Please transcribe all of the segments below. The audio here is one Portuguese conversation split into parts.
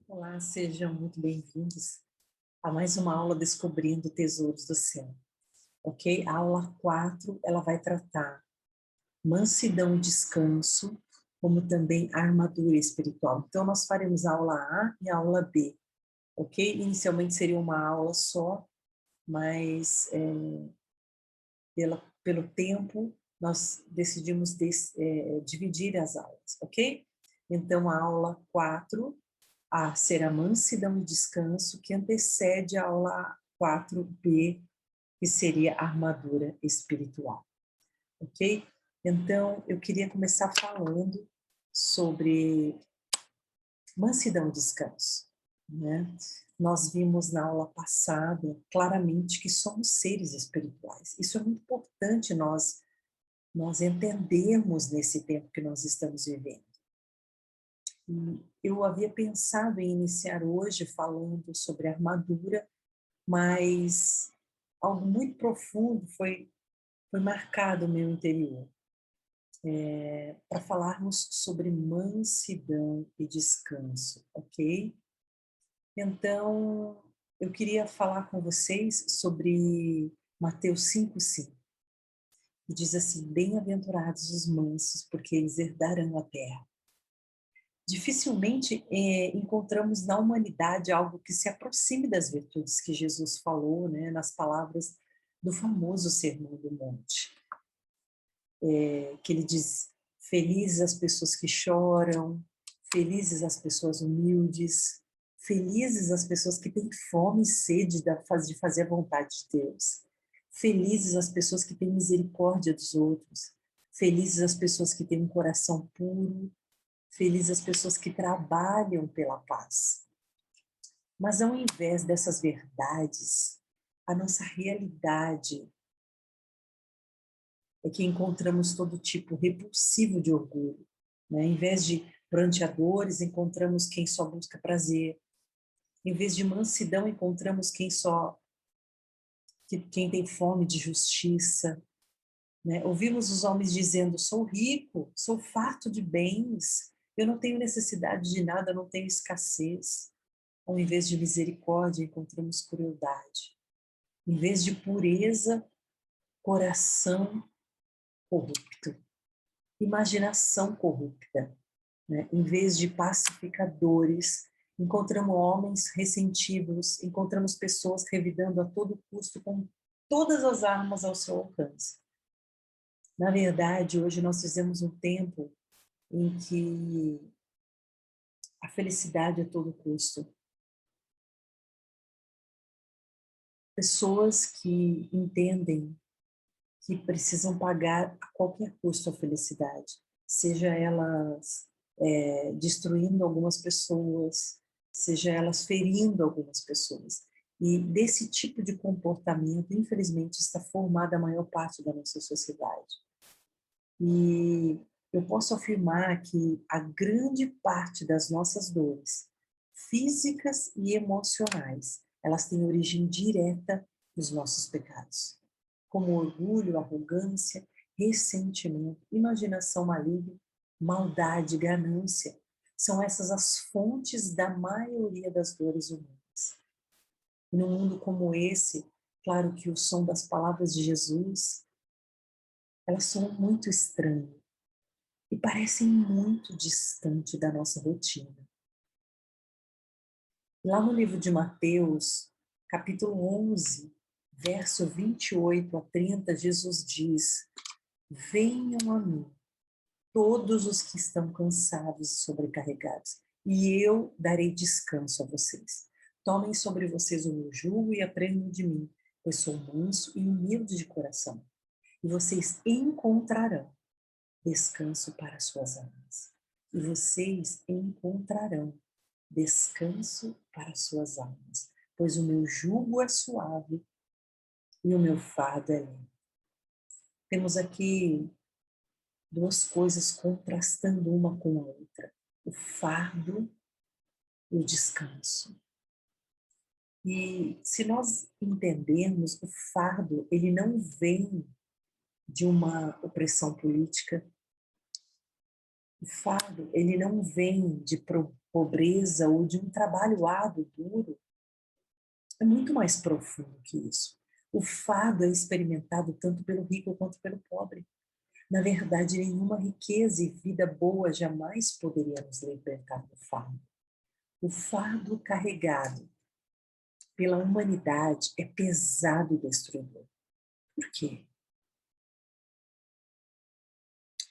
Olá, sejam muito bem-vindos a mais uma aula Descobrindo Tesouros do Céu, ok? A aula 4, ela vai tratar mansidão e descanso, como também armadura espiritual. Então, nós faremos a aula A e a aula B, ok? Inicialmente seria uma aula só, mas pelo tempo, nós decidimos dividir as aulas, ok? Então, a aula 4 será mansidão e descanso, que antecede a aula 4B, que seria a armadura espiritual, ok? Então, eu queria começar falando sobre mansidão e descanso, né? Nós vimos na aula passada claramente que somos seres espirituais. Isso é muito importante nós entendermos nesse tempo que nós estamos vivendo. Eu havia pensado em iniciar hoje falando sobre armadura, mas algo muito profundo foi marcado no meu interior, para falarmos sobre mansidão e descanso, ok? Então, eu queria falar com vocês sobre Mateus 5,5, que diz assim: bem-aventurados os mansos, porque eles herdarão a terra. Dificilmente encontramos na humanidade algo que se aproxime das virtudes que Jesus falou, né, nas palavras do famoso Sermão do Monte, que ele diz: felizes as pessoas que choram, felizes as pessoas humildes, felizes as pessoas que têm fome e sede de fazer a vontade de Deus, felizes as pessoas que têm misericórdia dos outros, felizes as pessoas que têm um coração puro, felizes as pessoas que trabalham pela paz. Mas ao invés dessas verdades, a nossa realidade é que encontramos todo tipo repulsivo de orgulho, né? Em vez de pranteadores, encontramos quem só busca prazer. Em vez de mansidão, encontramos quem tem fome de justiça, né? Ouvimos os homens dizendo: sou rico, sou farto de bens, eu não tenho necessidade de nada, não tenho escassez. Ao invés de misericórdia, encontramos crueldade. Em vez de pureza, coração corrupto, imaginação corrupta, né? Em vez de pacificadores, encontramos homens ressentidos, encontramos pessoas revidando a todo custo com todas as armas ao seu alcance. Na verdade, hoje nós vivemos um tempo em que a felicidade a todo custo. Pessoas que entendem que precisam pagar a qualquer custo a felicidade, seja elas destruindo algumas pessoas, seja elas ferindo algumas pessoas. E desse tipo de comportamento, infelizmente, está formada a maior parte da nossa sociedade. E eu posso afirmar que a grande parte das nossas dores, físicas e emocionais, elas têm origem direta nos nossos pecados, como orgulho, arrogância, ressentimento, imaginação maligna, maldade, ganância. São essas as fontes da maioria das dores humanas. E num mundo como esse, claro que o som das palavras de Jesus, elas são muito estranhas e parecem muito distante da nossa rotina. Lá no livro de Mateus, capítulo 11, verso 28 a 30, Jesus diz: venham a mim, todos os que estão cansados e sobrecarregados, e eu darei descanso a vocês. Tomem sobre vocês o meu jugo e aprendam de mim, pois sou manso e humilde de coração, e vocês encontrarão descanso para as suas almas. E vocês encontrarão descanso para as suas almas, pois o meu jugo é suave e o meu fardo é leve. Temos aqui duas coisas contrastando uma com a outra: o fardo e o descanso. E se nós entendermos, o fardo, ele não vem de uma opressão política, O fardo, ele não vem de pobreza ou de um trabalho árduo, duro. É muito mais profundo que isso. O fardo é experimentado tanto pelo rico quanto pelo pobre. Na verdade, nenhuma riqueza e vida boa jamais poderia nos libertar do fardo. O fardo carregado pela humanidade é pesado e destruidor. Por quê?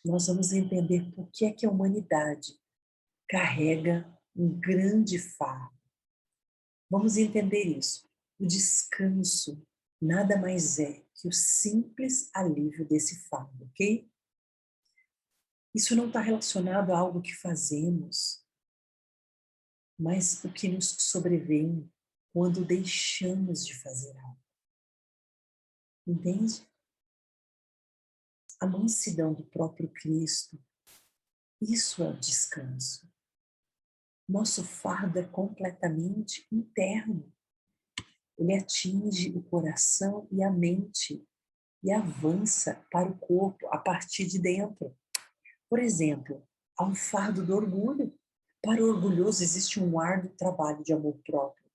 Nós vamos entender por que é que a humanidade carrega um grande fardo. Vamos entender isso. O descanso nada mais é que o simples alívio desse fardo, ok? Isso não está relacionado a algo que fazemos, mas o que nos sobrevém quando deixamos de fazer algo. Entende? A mansidão do próprio Cristo, isso é o descanso. Nosso fardo é completamente interno. Ele atinge o coração e a mente e avança para o corpo a partir de dentro. Por exemplo, há um fardo do orgulho. Para o orgulhoso existe um árduo trabalho de amor próprio,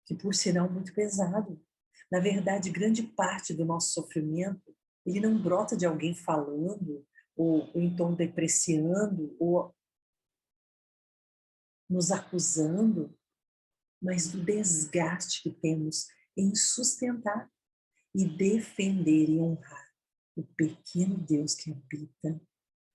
que por sinal é muito pesado. Na verdade, grande parte do nosso sofrimento, ele não brota de alguém falando, ou então depreciando, ou nos acusando, mas do desgaste que temos em sustentar e defender e honrar o pequeno Deus que habita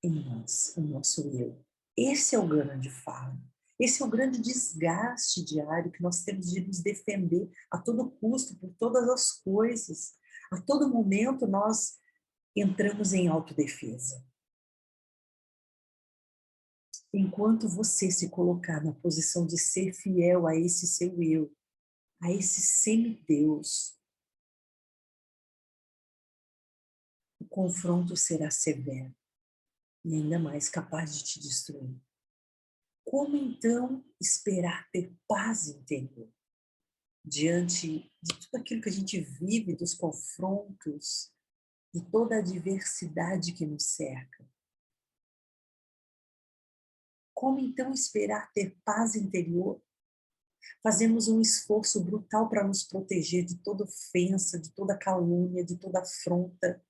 em nós, o nosso eu. Esse é o grande fardo. Esse é o grande desgaste diário que nós temos de nos defender a todo custo, por todas as coisas. A todo momento nós entramos em autodefesa. Enquanto você se colocar na posição de ser fiel a esse seu eu, a esse semideus, o confronto será severo e ainda mais capaz de te destruir. Como então esperar ter paz interior diante de tudo aquilo que a gente vive, dos confrontos, de toda a diversidade que nos cerca? Como então esperar ter paz interior? Fazemos um esforço brutal para nos proteger de toda ofensa, de toda calúnia, de toda afronta.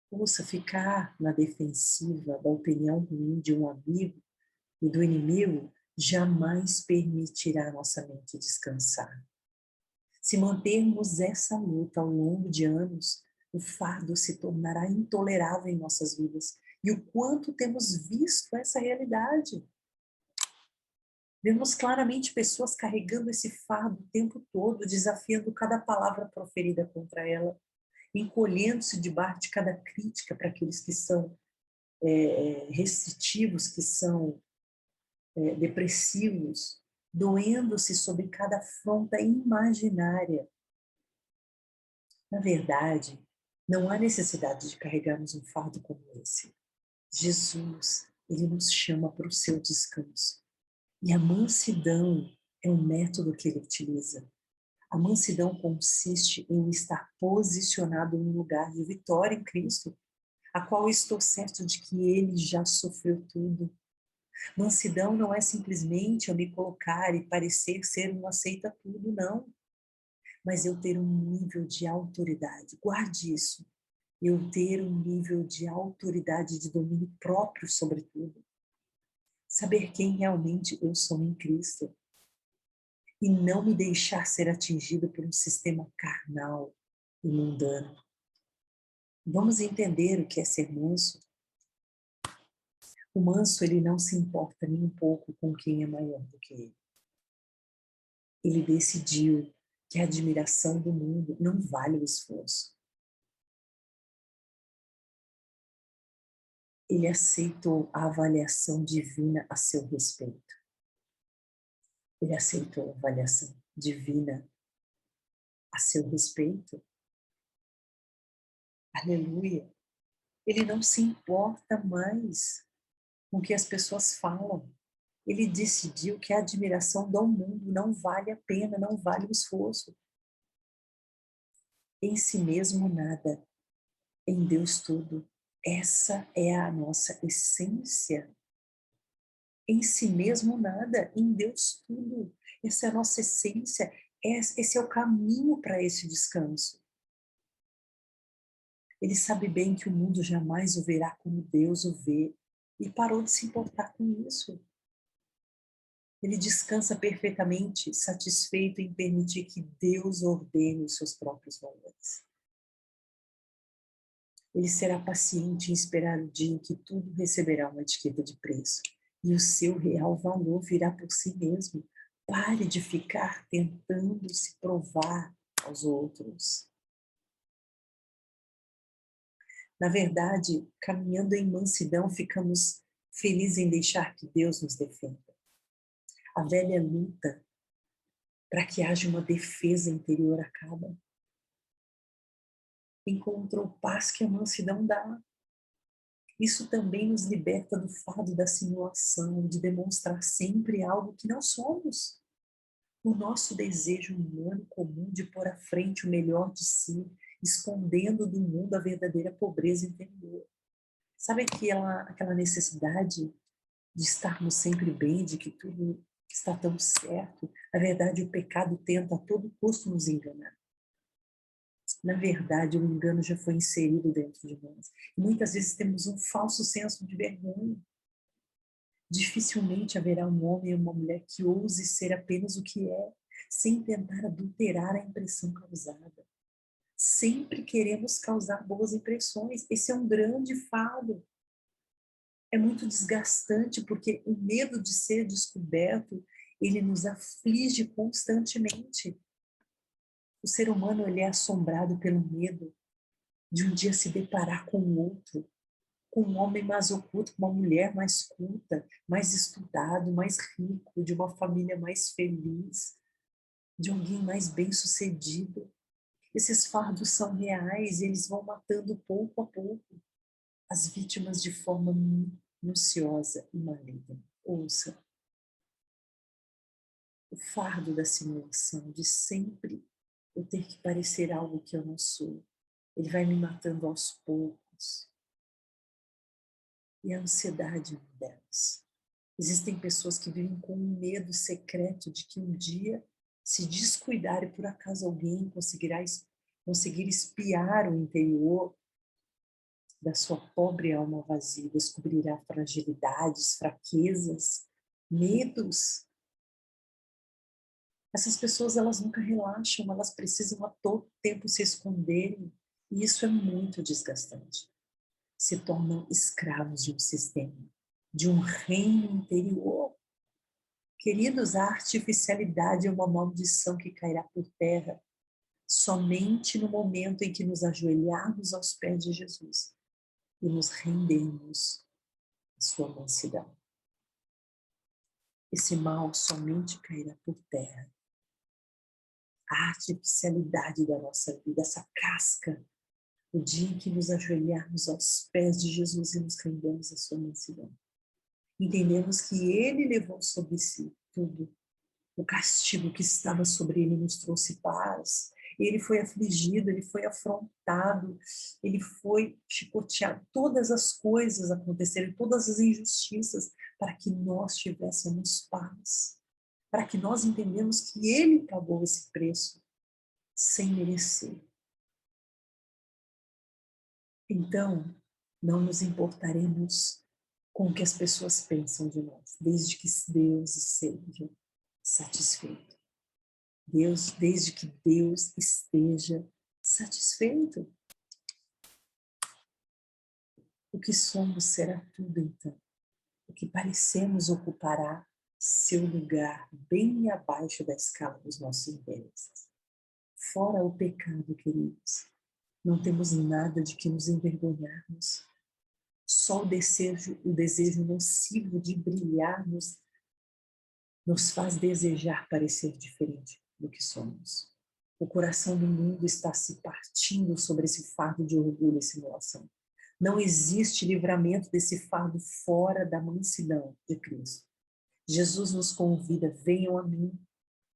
Ouça, ficar na defensiva da opinião ruim de um amigo e do inimigo jamais permitirá nossa mente descansar. Se mantermos essa luta ao longo de anos, o fardo se tornará intolerável em nossas vidas. E o quanto temos visto essa realidade. Vemos claramente pessoas carregando esse fardo o tempo todo, desafiando cada palavra proferida contra ela, encolhendo-se debaixo de cada crítica para aqueles que são restritivos, que são depressivos, doendo-se sobre cada afronta imaginária. Na verdade, não há necessidade de carregarmos um fardo como esse. Jesus, ele nos chama para o seu descanso. E a mansidão é um método que ele utiliza. A mansidão consiste em estar posicionado em um lugar de vitória em Cristo, a qual estou certo de que ele já sofreu tudo. Mansidão não é simplesmente eu me colocar e parecer ser um aceita tudo, não. Mas eu ter um nível de autoridade. Guarde isso. Eu ter um nível de autoridade, de domínio próprio sobre tudo. Saber quem realmente eu sou em Cristo. E não me deixar ser atingido por um sistema carnal e mundano. Vamos entender o que é ser manso? O manso, ele não se importa nem um pouco com quem é maior do que ele. Ele decidiu que a admiração do mundo não vale o esforço. Ele aceitou a avaliação divina a seu respeito. Ele aceitou a avaliação divina a seu respeito. Aleluia. Ele não se importa mais com o que as pessoas falam. Ele decidiu que a admiração do mundo não vale a pena, não vale o esforço. Em si mesmo nada, em Deus tudo. Essa é a nossa essência. Em si mesmo nada, em Deus tudo. Essa é a nossa essência, esse é o caminho para esse descanso. Ele sabe bem que o mundo jamais o verá como Deus o vê e parou de se importar com isso. Ele descansa perfeitamente, satisfeito em permitir que Deus ordene os seus próprios valores. Ele será paciente em esperar o dia em que tudo receberá uma etiqueta de preço e o seu real valor virá por si mesmo. Pare de ficar tentando se provar aos outros. Na verdade, caminhando em mansidão, ficamos felizes em deixar que Deus nos defenda. A velha luta para que haja uma defesa interior acaba. Encontrou paz que a mansidão dá. Isso também nos liberta do fardo da simulação, de demonstrar sempre algo que não somos. O nosso desejo humano comum de pôr à frente o melhor de si, escondendo do mundo a verdadeira pobreza interior. Sabe aquela necessidade de estarmos sempre bem, de que tudo está tão certo? Na verdade, o pecado tenta a todo custo nos enganar. Na verdade, o engano já foi inserido dentro de nós. E muitas vezes temos um falso senso de vergonha. Dificilmente haverá um homem ou uma mulher que ouse ser apenas o que é, sem tentar adulterar a impressão causada. Sempre queremos causar boas impressões. Esse é um grande fardo. É muito desgastante porque o medo de ser descoberto, ele nos aflige constantemente. O ser humano, ele é assombrado pelo medo de um dia se deparar com o outro, com um homem mais oculto, com uma mulher mais culta, mais estudado, mais rico, de uma família mais feliz, de alguém mais bem-sucedido. Esses fardos são reais, eles vão matando pouco a pouco as vítimas de forma minuciosa e maligna. Ouça, o fardo da simulação, de sempre eu ter que parecer algo que eu não sou, ele vai me matando aos poucos. E a ansiedade delas. Existem pessoas que vivem com um medo secreto de que um dia, se descuidar e por acaso alguém conseguir espiar o interior da sua pobre alma vazia, descobrirá fragilidades, fraquezas, medos. Essas pessoas, elas nunca relaxam, elas precisam a todo tempo se esconderem, e isso é muito desgastante. Se tornam escravos de um sistema, de um reino interior. Queridos, a artificialidade é uma maldição que cairá por terra somente no momento em que nos ajoelharmos aos pés de Jesus e nos rendermos à sua mansidão. Esse mal somente cairá por terra. A artificialidade da nossa vida, essa casca, o dia em que nos ajoelharmos aos pés de Jesus e nos rendermos à sua mansidão. Entendemos que Ele levou sobre si tudo. O castigo que estava sobre Ele nos trouxe paz. Ele foi afligido, Ele foi afrontado, Ele foi chicoteado. Todas as coisas aconteceram, todas as injustiças, para que nós tivéssemos paz. Para que nós entendemos que Ele pagou esse preço sem merecer. Então, não nos importaremos com o que as pessoas pensam de nós, desde que Deus seja satisfeito. Desde que Deus esteja satisfeito. O que somos será tudo então. O que parecemos ocupará seu lugar bem abaixo da escala dos nossos interesses. Fora o pecado, queridos, não temos nada de que nos envergonharmos. Só o desejo nocivo de brilhar nos faz desejar parecer diferente do que somos. O coração do mundo está se partindo sobre esse fardo de orgulho e simulação. Não existe livramento desse fardo fora da mansidão de Cristo. Jesus nos convida, venham a mim,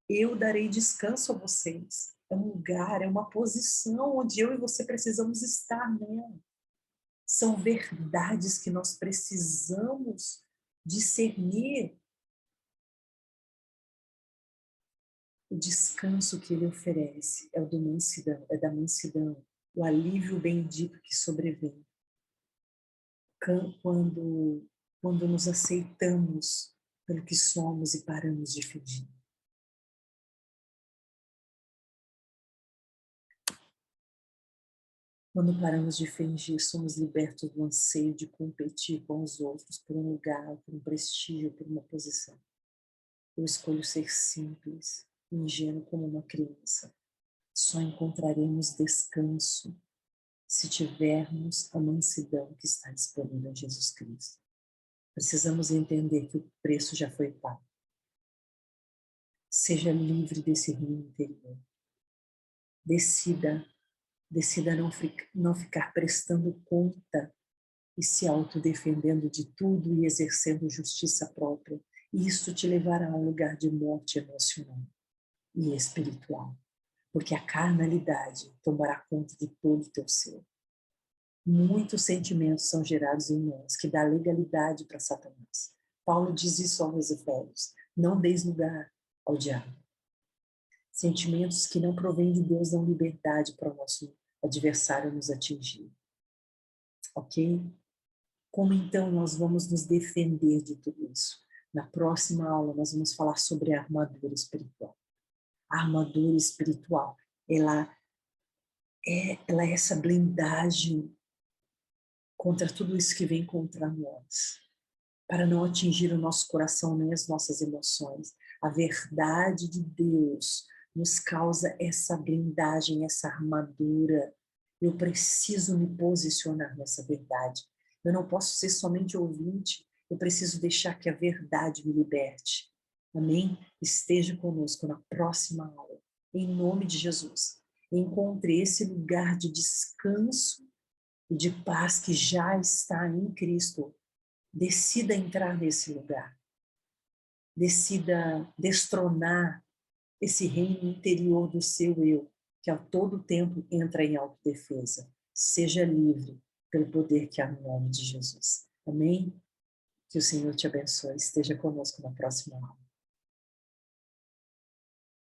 eu darei descanso a vocês. É um lugar, é uma posição onde eu e você precisamos estar nela. São verdades que nós precisamos discernir. O descanso que ele oferece é o da mansidão, o alívio bendito que sobrevém. Quando nos aceitamos pelo que somos e paramos de fingir. Quando paramos de fingir, somos libertos do anseio de competir com os outros por um lugar, por um prestígio, por uma posição. Eu escolho ser simples, ingênuo como uma criança. Só encontraremos descanso se tivermos a mansidão que está disponível em Jesus Cristo. Precisamos entender que o preço já foi pago. Seja livre desse rio interior. Decida não ficar prestando conta e se autodefendendo de tudo e exercendo justiça própria. Isso te levará a um lugar de morte emocional e espiritual, porque a carnalidade tomará conta de todo o teu ser. Muitos sentimentos são gerados em nós que dá legalidade para Satanás. Paulo diz isso aos Efésios: não deis lugar ao diabo. Sentimentos que não provêm de Deus dão liberdade para o nosso adversário nos atingir. Ok? Como então nós vamos nos defender de tudo isso? Na próxima aula nós vamos falar sobre a armadura espiritual. A armadura espiritual, ela é essa blindagem contra tudo isso que vem contra nós, para não atingir o nosso coração nem as nossas emoções. A verdade de Deus nos causa essa blindagem, essa armadura. Eu preciso me posicionar nessa verdade. Eu não posso ser somente ouvinte, eu preciso deixar que a verdade me liberte. Amém? Esteja conosco na próxima aula. Em nome de Jesus. Encontre esse lugar de descanso e de paz que já está em Cristo. Decida entrar nesse lugar. Decida destronar esse reino interior do seu eu, que a todo tempo entra em autodefesa. Seja livre pelo poder que há no nome de Jesus. Amém? Que o Senhor te abençoe. Esteja conosco na próxima aula.